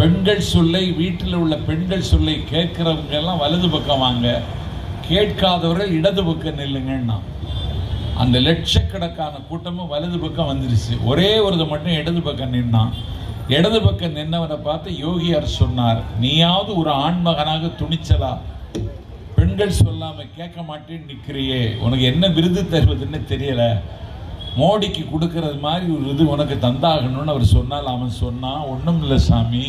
பெண்கள் சொல்லை, வீட்டில் உள்ள பெண்கள் சொல்லை கேட்கிறவங்க எல்லாம் வலது பக்கம் வாங்க, கேட்காதவர்கள் இடது பக்கம் நில்லுங்கன்னா. அந்த லட்சக்கணக்கான கூட்டமும் வலது பக்கம் வந்துருச்சு. ஒரே ஒரு மட்டும் இடது பக்கம் நின்னான். இடது பக்கம் நின்னவனை பார்த்து யோகியார் சொன்னார், நீயாவது ஒரு ஆண்மகனாக துணிச்சலா பெண்கள் சொல்லாம கேட்க மாட்டேன்னு நிற்கிறியே, உனக்கு என்ன விருது தருவதுன்னு தெரியல, மோடிக்கு கொடுக்கறது மாதிரி ஒரு இது உனக்கு தந்தாகணும்னு அவர் சொன்னால். அவன் சொன்னான், ஒன்றும் இல்லை சாமி,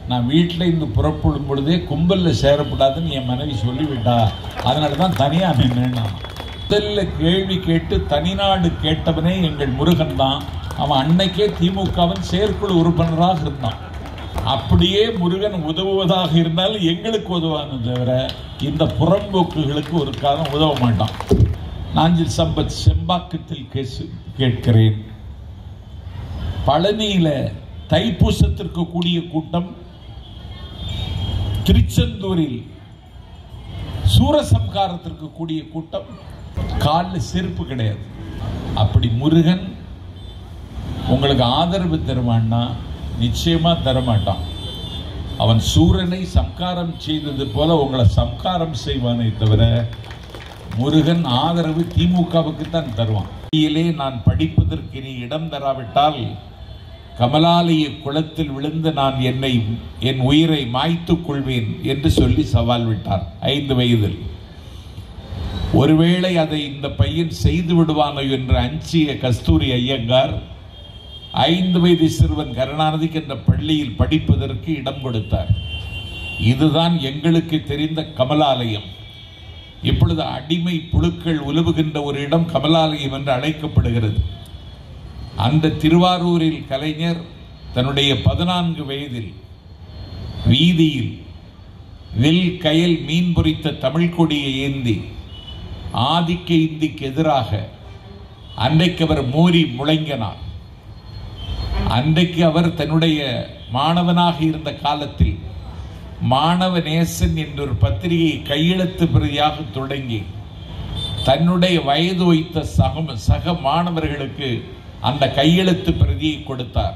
நான் வீட்டில் இருந்து புறப்படும் பொழுதே கும்பலில் சேரக்கூடாதுன்னு என் மனைவி சொல்லிவிட்டா, அதனால தான் தனியாக நின்னா. முதல்ல கேள்வி கேட்டு தனிநாடு கேட்டவனே எங்கள் முருகன் தான். அவன் அன்னைக்கே திமுகவின் செயற்குழு உறுப்பினராக இருந்தான். அப்படியே முருகன் உதவுவதாக இருந்தால் எங்களுக்கு உதவானு தவிர இந்த புறம்போக்குகளுக்கு ஒரு காலம் உதவ மாட்டான். நாஞ்சில் சம்பத் செம்பாக்கத்தில் கேட்கிறேன், பழனியில தைப்பூசத்திற்கு கூடிய கூட்டம், திருச்செந்தூரில் சூரசம்காரத்திற்கு கூடிய கூட்டம், காலில் செருப்பு கிடையாது. அப்படி முருகன் உங்களுக்கு ஆதரவு தருவான்னா நிச்சயமா தரமாட்டான். அவன் சூரனை சம்காரம் செய்தது போல உங்களை சம்காரம் செய்வானே தவிர முருகன் ஆதரவு திமுகவுக்கு தான் தருவான். நான் படிப்பதற்கு நீ இடம் தராவிட்டால் கமலாலய குளத்தில் விழுந்து நான் என் உயிரை மாய்த்துக் கொள்வேன் என்று சொல்லி சவால் விட்டார் 5 வயதில். ஒருவேளை அதை இந்த பையன் செய்து விடுவானோ என்று அஞ்சிய கஸ்தூரி ஐயங்கார் 5 வயது சிறுவன் கருணாநிதிக்கு என்ற பள்ளியில் படிப்பதற்கு இடம் கொடுத்தார். இதுதான் எங்களுக்கு தெரிந்த கமலாலயம். இப்பொழுது அடிமை புழுக்கள் உலவுகின்ற ஒரு இடம் கமலாலயம் என்று அழைக்கப்படுகிறது. அந்த திருவாரூரில் கலைஞர் தன்னுடைய 14 வயதில் வீதியில் வில் கயல் மீன் பொறித்த தமிழ் கொடியை ஏந்தி ஆதிக்க இந்திக்கு எதிராக அன்றைக்கு அவர் மோரி முழங்கினார். அன்றைக்கு அவர் தன்னுடைய மாணவனாக இருந்த காலத்தில் மாணவ நேசன் என்ற ஒரு பத்திரிகையை கையெழுத்து பிரதியாக தொடங்கி தன்னுடைய வயது வைத்த சக மாணவர்களுக்கு அந்த கையெழுத்து பிரதியை கொடுத்தார்.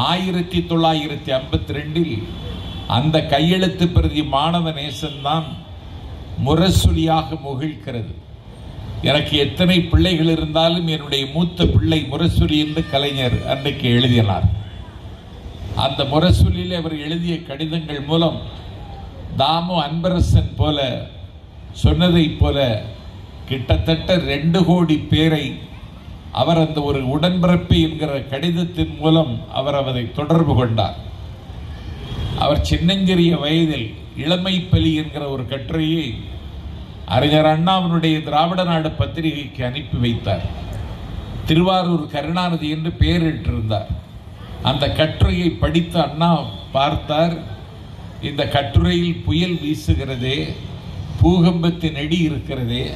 1952 அந்த கையெழுத்து பிரதி மாணவ நேசன் தான் முரசொலியாக முகிழ்கிறது. எனக்கு எத்தனை பிள்ளைகள் இருந்தாலும் என்னுடைய மூத்த பிள்ளை முரசொலி என்று கலைஞர் அன்றைக்கு எழுதினார். அந்த முரசொலியில் அவர் எழுதிய கடிதங்கள் மூலம் தாமு அன்பரசன் போல சொன்னதைப் போல கிட்டத்தட்ட 2 கோடி பேரை அவர் அந்த ஒரு உடன்பிறப்பு என்கிற கடிதத்தின் மூலம் அவர் அவரை தொடர்பு கொண்டார். அவர் சின்னஞ்சிறிய வயதில் இளமை பலி என்கிற ஒரு கட்டுரையை அறிஞர் அண்ணாவினுடைய திராவிட நாடு பத்திரிகைக்கு அனுப்பி வைத்தார். திருவாரூர் கருணாநிதி என்று பெயரிட்டிருந்தார். அந்த கட்டுரையை படித்த அண்ணா பார்த்தார், இந்த கட்டுரையில் புயல் வீசுகிறதே, பூகம்பத்தின் அடி இருக்கிறதே,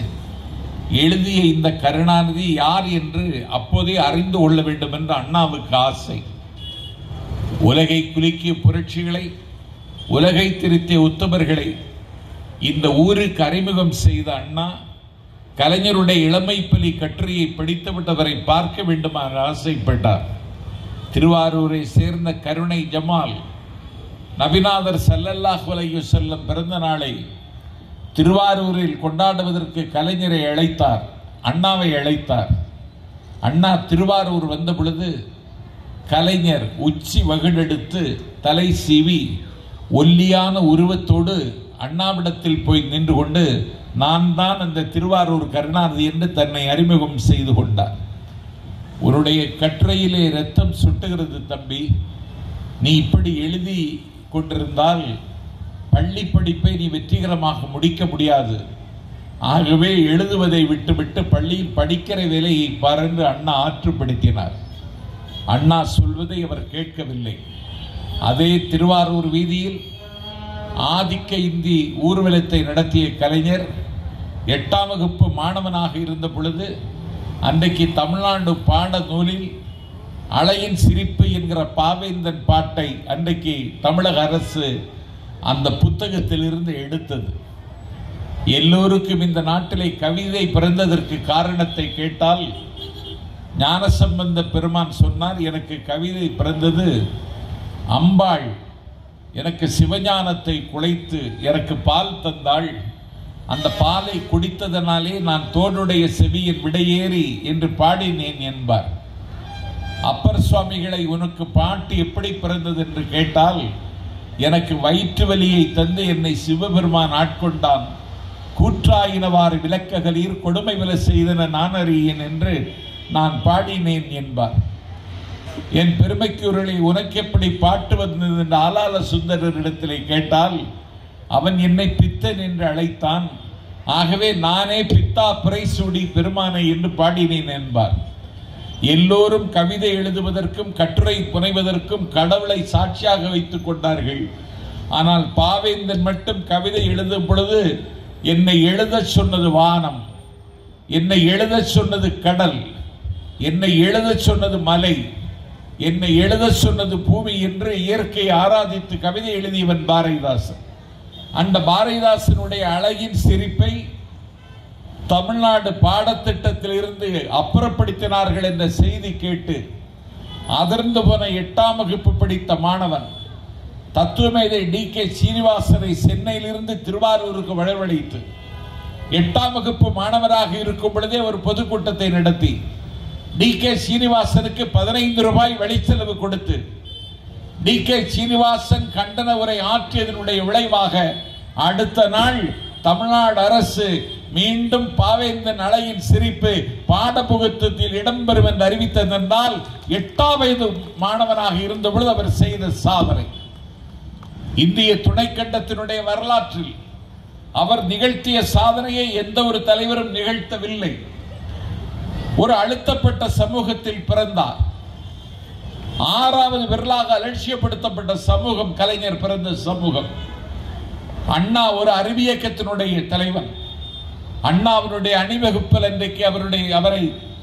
எழுதிய இந்த கருணாநிதி யார் என்று அப்போதே அறிந்து கொள்ள வேண்டும் என்று அண்ணாவுக்கு ஆசை. உலகை குலுக்கிய புரட்சிகளை, உலகை திருத்திய உத்தமர்களை இந்த ஊருக்கு அறிமுகம் செய்த அண்ணா கலைஞருடைய இளமைப்பலி கட்டுரையை படித்துவிட்டவரை பார்க்க வேண்டுமாறு ஆசைப்பட்டார். திருவாரூரை சேர்ந்த கருணை ஜமால் நபிநாதர் ஸல்லல்லாஹு அலைஹி வஸல்லம் பிறந்த நாளை திருவாரூரில் கொண்டாடுவதற்கு கலைஞரை அழைத்தார், அண்ணாவை அழைத்தார். அண்ணா திருவாரூர் வந்த பொழுது கலைஞர் உச்சி வகுடெடுத்து தலை சீவி ஒல்லியான உருவத்தோடு அண்ணாவிடத்தில் போய் நின்று கொண்டு நான் தான் அந்த திருவாரூர் கருணாநிதி என்று தன்னை அறிமுகம் செய்து கொண்டார். உன்னுடைய கட்டுரையிலே ரத்தம் சுட்டுகிறது தம்பி, நீ இப்படி எழுதி கொண்டிருந்தால் பள்ளி படிப்பை நீ வெற்றிகரமாக முடிக்க முடியாது. ஆகவே எழுதுவதை விட்டுவிட்டு பள்ளியில் படிக்கிற வேலையை பாருங்கள் அண்ணா ஆற்றுப்படுத்தினார். அண்ணா சொல்வதை அவர் கேட்கவில்லை. அதே திருவாரூர் வீதியில் ஆதிக்க இந்தி ஊர்வலத்தை நடத்திய கலைஞர் 8ஆம் வகுப்பு மாணவனாக இருந்த பொழுது அன்றைக்கு தமிழ்நாடு பாட நூலில் அலையின் சிரிப்பு என்கிற பாவேந்தன் பாட்டை அன்றைக்கு தமிழக அரசு அந்த புத்தகத்தில் இருந்து எடுத்தது. எல்லோருக்கும் இந்த நாட்டிலே கவிதை பிறந்ததற்கு காரணத்தை கேட்டால் ஞானசம்பந்த பெருமான் சொன்னார், எனக்கு கவிதை பிறந்தது அம்பாள் எனக்கு சிவஞானத்தை குழைத்து எனக்கு பால் தந்தாள். அந்த பாலை குடித்ததனாலே நான் தோளுடைய செவியில் விடையேறி என்று பாடினேன் என்பார். அப்பர் சுவாமிகளை உனக்கு பாட்டு எப்படி பிறந்தது என்று கேட்டால், எனக்கு வயிற்று வலியை தந்து என்னை சிவபெருமான் ஆட்கொண்டான், கூற்றாயினவாறு விளக்ககளீர் கொடுமை வில செய்தன நான் அறியேன் என்று நான் பாடினேன் என்பார். என் பெருமைக்குரலை உனக்கு எப்படி பாட்டு வந்தது என்று ஆலால சுந்தரரிடத்திலே கேட்டால், அவன் என்னை பித்தன் என்று அழைத்தான், ஆகவே நானே பித்தா பிறைசூடி பெருமானை என்று பாடினேன் என்பார். எல்லோரும் கவிதை எழுதுவதற்கும் கட்டுரை புனைவதற்கும் கடவுளை சாட்சியாக வைத்துக் கொண்டார்கள். ஆனால் பாவேந்தன் மட்டும் கவிதை எழுதும் பொழுது என்னை எழுத சொன்னது வானம், என்னை எழுத சொன்னது கடல், என்னை எழுத சொன்னது மலை, என்னை எழுத சொன்னது பூமி என்று இயற்கையை ஆராதித்து கவிதை எழுதியவன் பாரதிதாசன். அந்த பாரதிதாசனுடைய அழகின் சிரிப்பை தமிழ்நாடு பாடத்திட்டத்தில் இருந்து அப்புறப்படுத்தினார்கள் என்ற செய்தி கேட்டு அதிர்ந்து போன 8ஆம் வகுப்பு படித்த மாணவன் தத்துவமேதை டி.கே. சீனிவாசனை சென்னையிலிருந்து திருவாரூருக்கு வரவழைத்து 8ஆம் வகுப்பு மாணவராக இருக்கும் பொழுதே ஒரு பொதுக்கூட்டத்தை நடத்தி டி.கே. சீனிவாசனுக்கு 15 ரூபாய் வழிச்செலவு கொடுத்து டி.கே. சீனிவாசன் கண்டன உரை ஆற்றியதனுடைய விளைவாக அடுத்த நாள் தமிழ்நாடு அரசு மீண்டும் பாவேந்தன் அலையின் சிரிப்பு பாடப்புத்தகத்தில் இடம்பெறும் என்று அறிவித்ததென்றால் 8ஆம் வயது மாணவனாக இருந்த பொழுது அவர் செய்த சாதனை. இந்திய துணைக்கண்டத்தினுடைய வரலாற்றில் அவர் நிகழ்த்திய சாதனையை எந்த ஒரு தலைவரும் நிகழ்த்தவில்லை. ஒரு அழுத்தப்பட்ட சமூகத்தில் பிறந்தார். 6வது விரலாக அலட்சியப்படுத்தப்பட்ட சமூகம் கலைஞர் பிறந்த சமூகம். அண்ணா ஒரு அறிவியக்கத்தினுடைய தலைவன். அண்ணாவினுடைய அணிவகுப்பில் இன்றைக்கு அவரை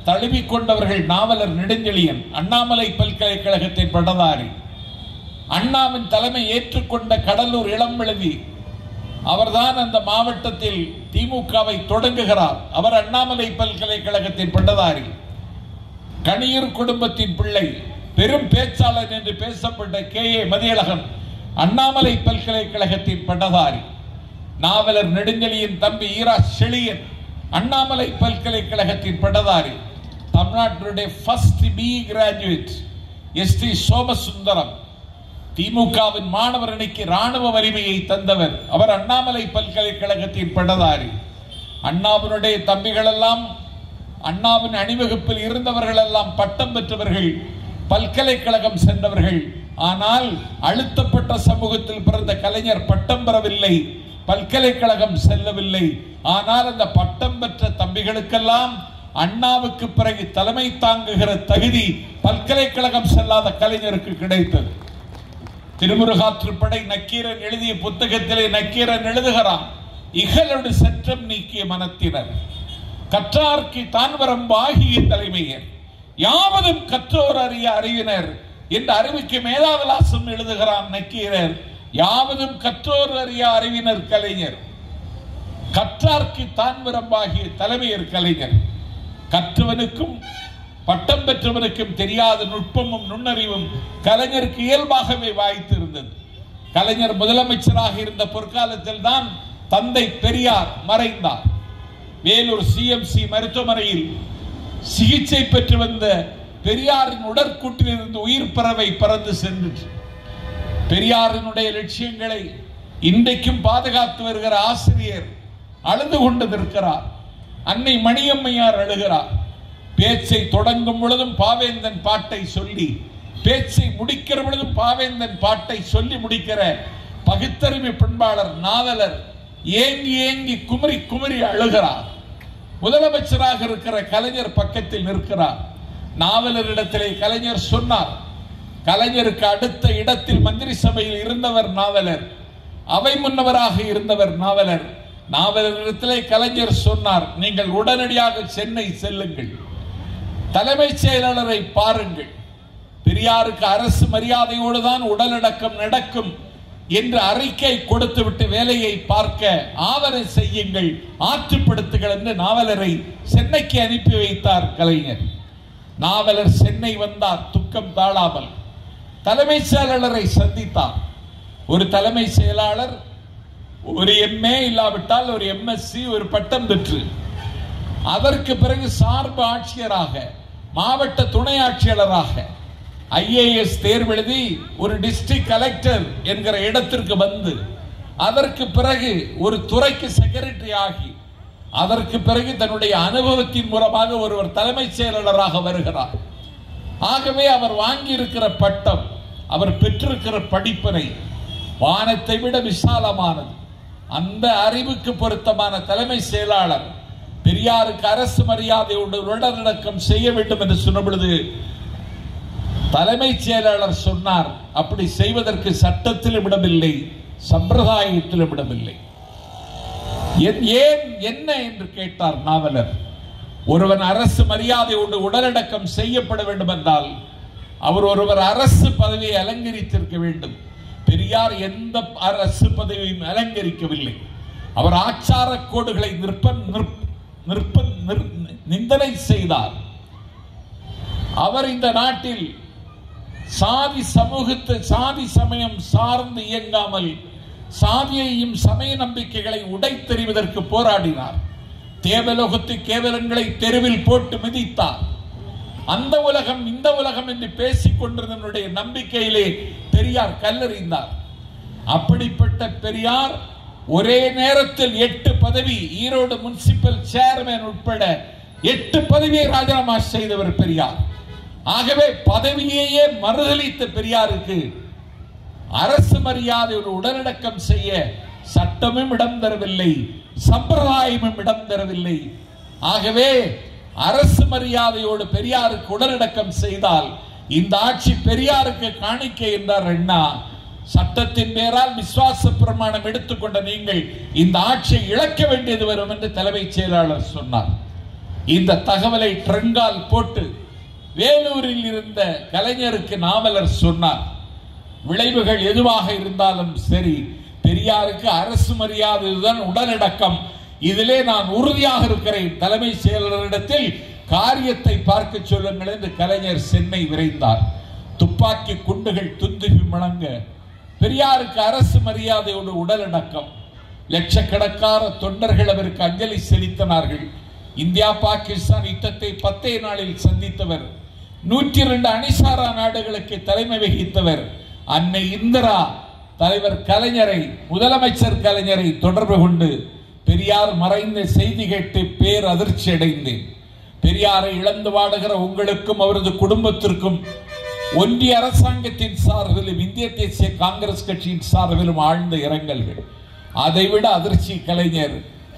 தழுவிக் கொண்டவர்கள் நாவலர் நெடுஞ்செழியன், அண்ணாமலை பல்கலைக்கழகத்தின் பட்டதாரி. அண்ணாவின் தலைமை ஏற்றுக்கொண்ட கடலூர் இளம்பெழுதி அவர்தான் அந்த மாவட்டத்தில் திமுகவை தொடங்குகிறார். அவர் அண்ணாமலை பல்கலைக்கழகத்தின் பட்டதாரி. கணியூர் குடும்பத்தின் பிள்ளை, பெரும் பேச்சாளர் என்று பேசப்பட்ட கே.ஏ. மதியழகன் அண்ணாமலை பல்கலைக்கழகத்தின் பட்டதாரி. நாவலர் நெடுஞ்செழியன் தம்பி ஈரா செழியன் அண்ணாமலை பல்கலைக்கழகத்தின் பட்டதாரி. தமிழ்நாட்டினுடைய ஃபர்ஸ்ட் பி கிராஜுவேட் எஸ்.டி. சோமசுந்தரம் திமுகவின் மாணவர் அணிக்கு ராணுவ வலிமையை தந்தவர். அவர் அண்ணாமலை பல்கலைக்கழகத்தின் பட்டதாரி. அண்ணாவினுடைய தம்பிகள் எல்லாம், அண்ணாவின் அணிவகுப்பில் இருந்தவர்கள் எல்லாம் பட்டம் பெற்றவர்கள், பல்கலைக்கழகம் சென்றவர்கள். ஆனால் அழுத்தப்பட்ட சமூகத்தில் பிறந்த கலைஞர் பட்டம் பெறவில்லை, பல்கலைக்கழகம் செல்லவில்லை. ஆனால் அந்த பட்டம் பெற்ற தம்பிகளுக்கெல்லாம் அண்ணாவுக்கு பிறகு தலைமை தாங்குகிற தகுதி பல்கலைக்கழகம் செல்லாத கலைஞருக்கு கிடைத்தது. திருமுருகாற்றுப்படை நக்கீரன் எழுதிய புத்தகத்திலே நக்கீரன் எழுதுகிறான், இகலோடு சற்றம் நீக்கிய மனத்தினர் கற்றார்க்கு தான் வரம்பாகிய தலைமையர் யாவதும் கற்றோர் அறிய அறிவினர் என்று அறிவுக்கு மேதாவிலாசம் எழுதுகிறான் நக்கீரர். யாவதும் கற்றோர் அறிய அறிவினர் கலைஞர், கற்றார்க்கு தான் வரம்பாகிய தலைமையர் கலைஞர். கற்றவனுக்கும் பட்டம் பெற்றவனுக்கும் தெரியாத நுட்பமும் நுண்ணறிவும் கலைஞருக்கு இயல்பாகவே வாய்த்திருந்தது. கலைஞர் முதலமைச்சராக இருந்த பொற்காலத்தில் தான் தந்தை பெரியார் மறைந்தார். வேலூர் சிஎம்சி மருத்துவமனையில் சிகிச்சை பெற்று வந்த பெரியாரின் உடற்கூட்டில் இருந்து உயிர் பறவை பறந்து சென்று பெரியாரினுடைய லட்சியங்களை இன்றைக்கும் பாதுகாத்து வருகிற ஆசிரியர் அழுது கொண்டு நிற்கிறார். அன்னை மணியம்மையார் அழுகிறார். பேச்சை தொடங்கும் பொழுதும் பாவேந்தன் பாட்டை சொல்லி, பேச்சை முடிக்கிற பொழுதும் பாவேந்தன் பாட்டை சொல்லி முடிக்கிற பகுத்தறிவு பண்பாளர் நாவலர் ஏங்கி ஏங்கி குமரி குமரி அழுகிறார். முதலமைச்சராக இருக்கிற கலைஞர் பக்கத்தில் நிற்கிறார். நாவலரிடத்திலே கலைஞர் சொன்னார், கலைஞருக்கு அடுத்த இடத்தில் மந்திரி சபையில் இருந்தவர் நாவலர், அவை முன்னவராக இருந்தவர் நாவலர். நாவலரிடத்திலே கலைஞர் சொன்னார், நீங்கள் உடனடியாக சென்னை செல்லுங்கள், தலைமைச் செயலாளரை பாருங்கள், பெரியாருக்கு அரசு மரியாதையோடு தான் உடலடக்கம் நடக்கும் என்று அறிக்கை கொடுத்துவிட்டு வேலையை பார்க்க ஆவரை செய்யுங்கள், ஆற்றுப்படுத்துங்கள் என்று நாவலரை சென்னைக்கு அனுப்பி வைத்தார் கலைஞர். நாவலர் சென்னை வந்தார் துக்கம் தாழாமல். தலைமைச் செயலாளரை சந்தித்தார். ஒரு தலைமை செயலாளர் ஒரு MA இல்லாவிட்டால் ஒரு MSc ஒரு பட்டம் பெற்று அதற்கு பிறகு சார்பு ஆட்சியராக மாவட்ட துணை ஆட்சியாளராக IAS தேர்வெழுதி ஒரு டிஸ்ட்ரிக்ட் கலெக்டர் என்கிற இடத்திற்கு வந்து அதற்கு பிறகு ஒரு துறைக்கு செக்ரட்டரி ஆகி அதற்கு பிறகு தன்னுடைய அனுபவத்தின் மூலமாக ஒருவர் தலைமை செயலாளராக வருகிறார். ஆகவே அவர் வாங்கி இருக்கிற பட்டம், அவர் பெற்றிருக்கிற படிப்பினை வானத்தை விட விசாலமானது. அந்த அறிவுக்கு பொருத்தமான தலைமை செயலாளர் பெரியாருக்கு அரசு மரியாதையோடு உடனடக்கம் செய்ய வேண்டும் என்று சொன்ன பொழுது தலைமை செயலாளர் சொன்னார், அப்படி செய்வதற்கு சட்டத்திலும் இடமில்லை, சம்பிரதாயத்திலும் இடமில்லை. ஏன் என்ன என்று கேட்டார் நாவலர். ஒருவன் அரசு மரியாதையோடு உடனடக்கம் செய்யப்பட வேண்டும் என்றால் ஒருவர் அரசு பதவியை அலங்கரித்திருக்க வேண்டும். பெரியார் எந்த அரசு பதவியும் அலங்கரிக்கவில்லை. அவர் ஆச்சார கோடுகளை நிந்தனை செய்தார். அவர் இந்த நாட்டில் சாதி சமயம் சார்ந்து இயங்காமல் சாதியையும் சமய நம்பிக்கைகளை உடைத்தெறிவதற்கு போராடினார். தேவலோகத்து கேவலங்களை தெருவில் போட்டு மிதித்தார். அந்த உலகம் இந்த உலகம் என்று பேசிக் கொண்டிருந்தவனுடைய நம்பிக்கையிலே பெரியார் கல்லெறிந்தார். அப்படிப்பட்ட பெரியார் ஒரே நேரத்தில் 8 பதவி, ஈரோடு முனிசிபல் சேர்மேன் உட்பட 8 பதவியை ராஜினாமா செய்தவர் பெரியார். ஆகவே பதவியையே மறுதலித்த பெரியாருக்கு அரசு மரியாதையோடு உடனடக்கம் செய்ய சட்டமும் இடம் தரவில்லை, சம்பிரதாயமும் இடம் தரவில்லை. ஆகவே அரசு மரியாதையோடு பெரியாருக்கு உடனடக்கம் செய்தால் இந்த ஆட்சி பெரியாருக்கு காணிக்கை என்றார் அண்ணா. சட்டத்தின் பேரால் விசுவாச பிரமாணம் எடுத்துக்கொண்ட நீங்கள் இந்த ஆட்சியை இழக்க வேண்டியது வரும் என்று தலைமை செயலாளர் சொன்னார். இந்த தகவலை ட்ரங்கால் போட்டு வேலூரில் இருந்த கலைஞருக்கு நாவலர் சொன்னார், விளைவுகள் எதுவாக இருந்தாலும் சரி, பெரியாருக்கு அரசு மரியாதைதான் உடனடக்கம், இதிலே நான் உறுதியாக இருக்கிறேன், தலைமை செயலாளரிடத்தில் காரியத்தை பார்க்க சொல்லுங்கள் என்று கலைஞர் சென்னை விரைந்தார். துப்பாக்கி குண்டுகள் துந்துகி முழங்க பெரியாருக்கு அரசு மரியாதையோடு உடலடக்கம். லட்சக்கணக்கான தொண்டர்கள் அவருக்கு அஞ்சலி செலுத்தினார்கள். இந்தியா பாகிஸ்தான் யுத்தத்தை 10 நாளில் சந்தித்தவர், 102 அணிசாரா நாடுகளுக்கு தலைமை வகித்தவர். அன்னை இந்திரா தலைவர் கலைஞரை, முதலமைச்சர் கலைஞரை தொடர்பு கொண்டு பெரியார் மறைந்த செய்தி கேட்டு பேர் அதிர்ச்சி அடைந்தேன். பெரியாரை இழந்து வாடுகிற உங்களுக்கும் அவரது குடும்பத்திற்கும் ஒன்றிய அரசாங்கத்தின் சார்பிலும் இந்திய தேசிய காங்கிரஸ் கட்சியின் சார்பிலும் ஆழ்ந்த இரங்கல்கள். அதைவிட அதிர்ச்சி கலைஞர்,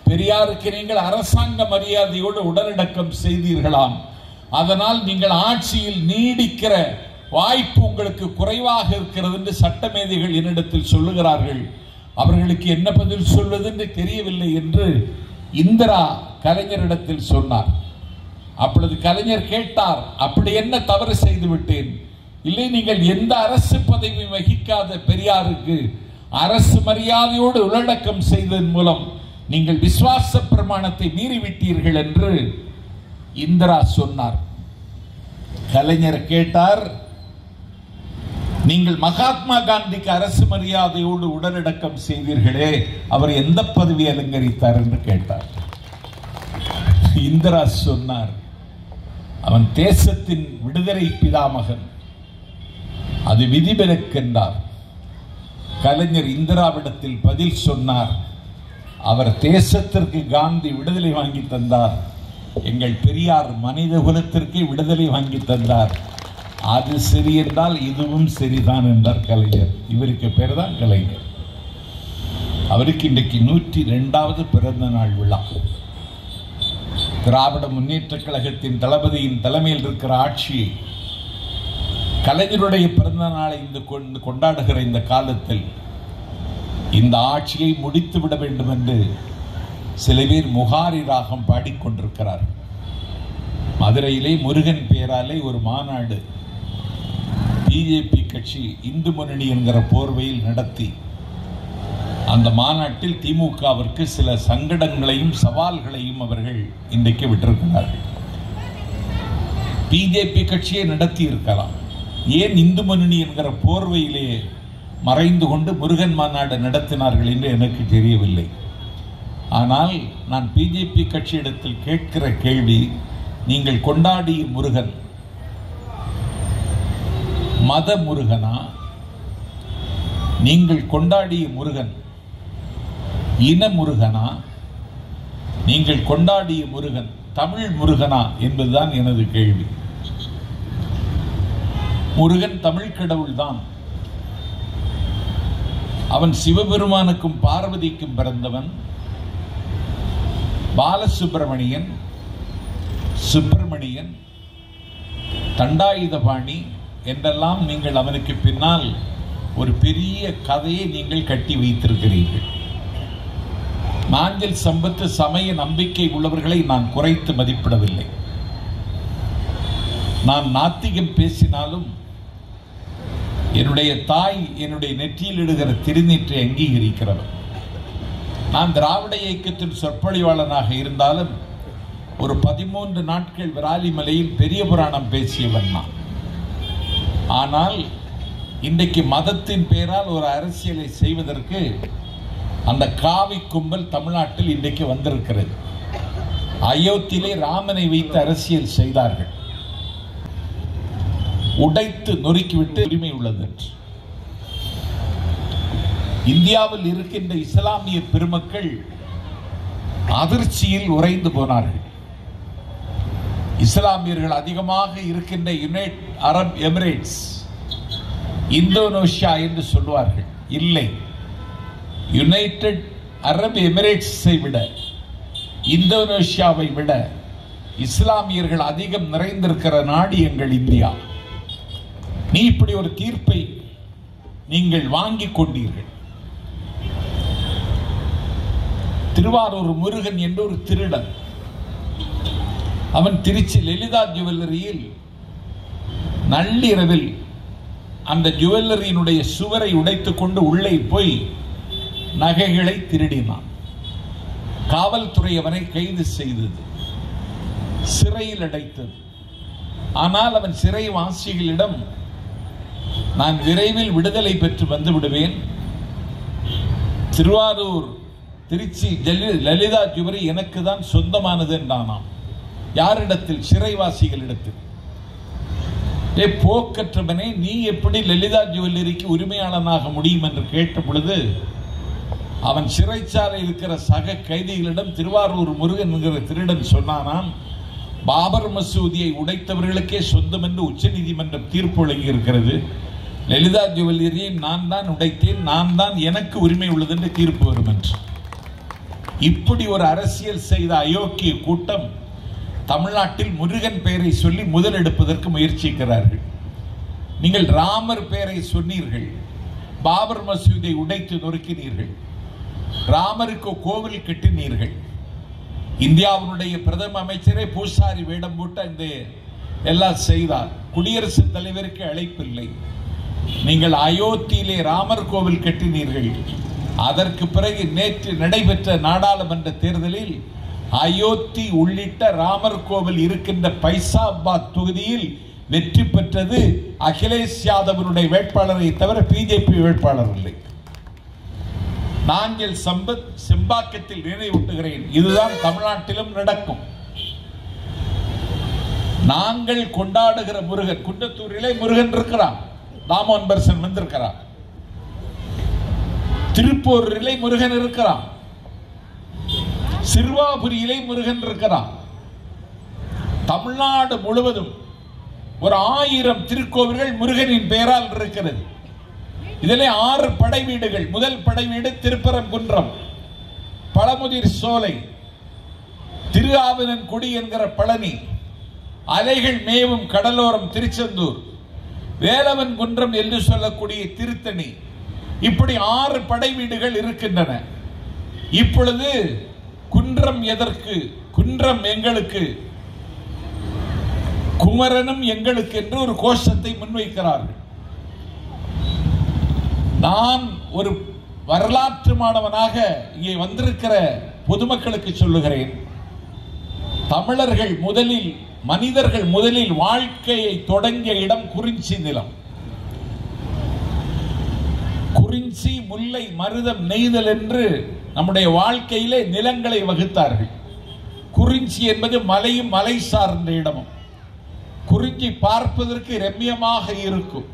பெரியாருக்கு நீங்கள் அரசாங்க மரியாதையோடு உடனடக்கம் செய்தீர்களாம், அதனால் நீங்கள் ஆட்சியில் நீடிக்கிற வாய்ப்பு உங்களுக்கு குறைவாக இருக்கிறது என்று சட்டமேதைகள் என்னிடத்தில் சொல்லுகிறார்கள். அவர்களுக்கு என்ன பதில் சொல்வது என்று தெரியவில்லை என்று இந்திரா கலைஞரிடத்தில் சொன்னார். அப்பொழுது கலைஞர் கேட்டார், அப்படி என்ன தவறு செய்து விட்டேன்? இல்லை, நீங்கள் எந்த அரசு பதவி வகிக்காத பெரியாருக்கு அரசு மரியாதையோடு உள்ளடக்கம் செய்ததன் மூலம் நீங்கள் விசுவாச பிரமாணத்தை மீறிவிட்டீர்கள் என்று இந்திரா சொன்னார். கலைஞர் கேட்டார், நீங்கள் மகாத்மா காந்திக்கு அரசு மரியாதையோடு உடனடக்கம் செய்தீர்களே, அவர் எந்த பதவி அலங்கரித்தார் என்று கேட்டார். இந்திரா சொன்னார், அவன் தேசத்தின் விடுதலை பிதாமகன், அது விதிவிலக்கென்றார். கலைஞர் இந்திராவிடத்தில் பதில் சொன்னார், அவர் தேசத்திற்கு காந்தி விடுதலை வாங்கி தந்தார், எங்கள் பெரியார் மனித குலத்திற்கு விடுதலை வாங்கி தந்தார், அது சரி என்றால் இதுவும் சரிதான் என்றார் கலைஞர். இவருக்கு பேர் தான் கலைஞர். அவருக்கு இன்றைக்கு 102வது பிறந்த நாள் விழா. திராவிட முன்னேற்ற கழகத்தின் தளபதியின் தலைமையில் இருக்கிற ஆட்சியை கலைஞருடைய பிறந்த நாளை கொண்டாடுகிற இந்த காலத்தில் இந்த ஆட்சியை முடித்துவிட வேண்டும் என்று சில பேர் முகாரி ராகம் பாடிக்கொண்டிருக்கிறார். மதுரையிலே முருகன் பேராலே ஒரு மாநாடு பிஜேபி கட்சி இந்து முன்னணி என்கிற போர்வையில் நடத்தி அந்த மாநாட்டில் திமுகவிற்கு சில சங்கடங்களையும் சவால்களையும் அவர்கள் இன்றைக்கு விட்டிருக்கிறார்கள். பிஜேபி கட்சியை நடத்தி இருக்கலாம், ஏன் இந்து முன்னணி என்கிற போர்வையிலே மறைந்து கொண்டு முருகன் மாநாடு நடத்தினார்கள் என்று எனக்கு தெரியவில்லை. ஆனால் நான் பிஜேபி கட்சியிடத்தில் கேட்கிற கேள்வி, நீங்கள் கொண்டாடிய முருகன் மத முருகனா? நீங்கள் கொண்டாடிய முருகன் இன முருகனா? நீங்கள் கொண்டாடிய முருகன் தமிழ் முருகனா என்பதுதான் எனது கேள்வி. முருகன் தமிழ் கடவுள்தான். அவன் சிவபெருமானுக்கும் பார்வதிக்கும் பிறந்தவன். பாலசுப்பிரமணியன், சுப்பிரமணியன், தண்டாயுதபாணி என்றெல்லாம் நீங்கள் அவனுக்கு பின்னால் ஒரு பெரிய கதையை நீங்கள் கட்டி வைத்திருக்கிறீர்கள். நாஞ்சில் சம்பத்து சமய நம்பிக்கை உள்ளவர்களை நான் குறைத்து மதிப்பிடவில்லை. நான் நாத்திகம் பேசினாலும் என்னுடைய தாய் என்னுடைய நெற்றியில் இடுகிற திருநீற்றை அங்கீகரிக்கிறவர். நான் திராவிட இயக்கத்தின் சொற்பொழிவாளனாக இருந்தாலும் ஒரு 13 நாட்கள் விராலிமலையில் பெரிய புராணம் பேசியவன் நான். ஆனால் இன்றைக்கு மதத்தின் பெயரால் ஒரு அரசியலை செய்வதற்கு அந்த காவி கும்பல் தமிழ்நாட்டில் இன்றைக்கு வந்திருக்கிறது. அயோத்தியிலே ராமனை வைத்து அரசியல் செய்தார்கள். உடைத்து நொறுக்கிவிட்டு உரிமை உள்ளது. இந்தியாவில் இருக்கின்ற இஸ்லாமிய பெருமக்கள் அதிர்ச்சியில் உறைந்து போனார்கள். இஸ்லாமியர்கள் அதிகமாக இருக்கின்ற யுனைடெட் அரப் எமிரேட்ஸ், இந்தோனேஷியா என்று சொல்வார்கள். இல்லை, யுனைடெட் அரப் எமிரேட்ஸை விட, இந்தோனேஷியாவை விட இஸ்லாமியர்கள் அதிகம் நிறைந்திருக்கிற நாடு எங்கள் இந்தியா. நீ இப்படி ஒரு தீர்ப்பை நீங்கள் வாங்கிக் கொண்டீர்கள். திருவாரூர் முருகன் என்ற ஒரு திருடன், அவன் திருச்சி லலிதா ஜுவல்லரியில் நள்ளிரவில் அந்த ஜுவல்லரியினுடைய சுவரை உடைத்துக் கொண்டு உள்ளே போய் நகைகளை திருடினான். காவல்துறை அவனை கைது செய்தது, சிறையில் அடைத்தது. ஆனால் அவன் சிறைவாசிகளிடம், நான் விரைவில் விடுதலை பெற்று வந்து விடுவேன், திருவாரூர் திருச்சி லலிதா ஜுவல்லரி எனக்கு தான் சொந்தமானது என்றானாம். யாரிடத்தில்? சிறைவாசிகளிடத்தில். போக்கற்றவனே, நீ எப்படி லலிதா ஜுவல்லரிக்கு உரிமையாளனாக முடியும் என்று கேட்ட பொழுது அவன் சிறைச்சாலை இருக்கிற சக கைதிகளிடம் திருவாரூர் முருகன் என்கிற திருடன் சொன்னானாம், பாபர் மசூதியை உடைத்தவர்களுக்கே சொந்தம் என்று உச்ச நீதிமன்றம் தீர்ப்பு வழங்கி இருக்கிறது. லலிதா ஜுவல்லரியை நான் தான் உடைத்தேன், நான் தான் எனக்கு உரிமை உள்ளது என்று தீர்ப்பு வரும் என்று. இப்படி ஒரு அரசியல் செய்த அயோக்கிய கூட்டம் தமிழ்நாட்டில் முருகன் பெயரை சொல்லி முதலெடுப்பதற்கு முயற்சிக்கிறார்கள். நீங்கள் ராமர் பெயரை சொன்னீர்கள், பாபர் மசூதியை உடைத்து நொறுக்கினீர்கள், ராமருக்கு கோவில் கட்டினீர்கள். இந்தியாவினுடைய பிரதம அமைச்சரே பூசாரி வேடம் போட்டு இந்த எல்லாம் செய்தார். குடியரசுத் தலைவருக்கு அழைப்பில்லை. நீங்கள் அயோத்தியிலே ராமர் கோவில் கட்டினீர்கள். அதற்கு பிறகு நேற்று நடைபெற்ற நாடாளுமன்ற தேர்தலில் அயோத்தி உள்ளிட்ட ராமர் கோவில் இருக்கின்ற பைசாபாத் தொகுதியில் வெற்றி பெற்றது அகிலேஷ் யாதவனுடைய வேட்பாளரை தவிர பிஜேபி வேட்பாளர் இல்லை. நாஞ்சில் சம்பத் செம்பாக்கத்தில் நினைவூட்டுகிறேன், இதுதான் தமிழ்நாட்டிலும் நடக்கும். நாங்கள் கொண்டாடுகிற முருகன், குன்றத்தூரிலே முருகன் இருக்கிறான், தாமோன் பர்சன் வந்திருக்கிறார். திருப்பூரிலே முருகன் இருக்கிறான், சிறுவாபுரியிலே முருகன் இருக்கிறான். தமிழ்நாடு முழுவதும் ஒரு 1000 திருக்கோவில்கள் முருகனின் பெயரால் இருக்கிறது. இதிலே 6 படை வீடுகள். முதல் படை வீடு திருப்பரங்குன்றம், பழமுதிர் சோலை, திரு ஆவினன்குடி என்கிற பழனி, அலைகள் மேவும் கடலோரம் திருச்செந்தூர், வேலவன் குன்றம் என்று சொல்லக்கூடிய திருத்தணி. இப்படி 6 படை வீடுகள் இருக்கின்றன. இப்பொழுது குன்றம் எதற்கு? குன்றம் எங்களுக்கு, குமரனும் எங்களுக்கு என்று ஒரு கோஷத்தை முன்வைக்கிறார்கள். நான் ஒரு வரலாற்று மாணவனாக இங்கே வந்திருக்கிற பொதுமக்களுக்கு சொல்லுகிறேன், தமிழர்கள் முதலில், மனிதர்கள் முதலில் வாழ்க்கையை தொடங்கிய இடம் குறிஞ்சி நிலம். குறிஞ்சி, முல்லை, மருதம், நெய்தல் என்று நம்முடைய வாழ்க்கையிலே நிலங்களை வகுத்தார்கள். குறிஞ்சி என்பது மலையும் மலை சார்ந்த இடமும். குறிஞ்சி பார்ப்பதற்கு ரம்மியமாக இருக்கும்.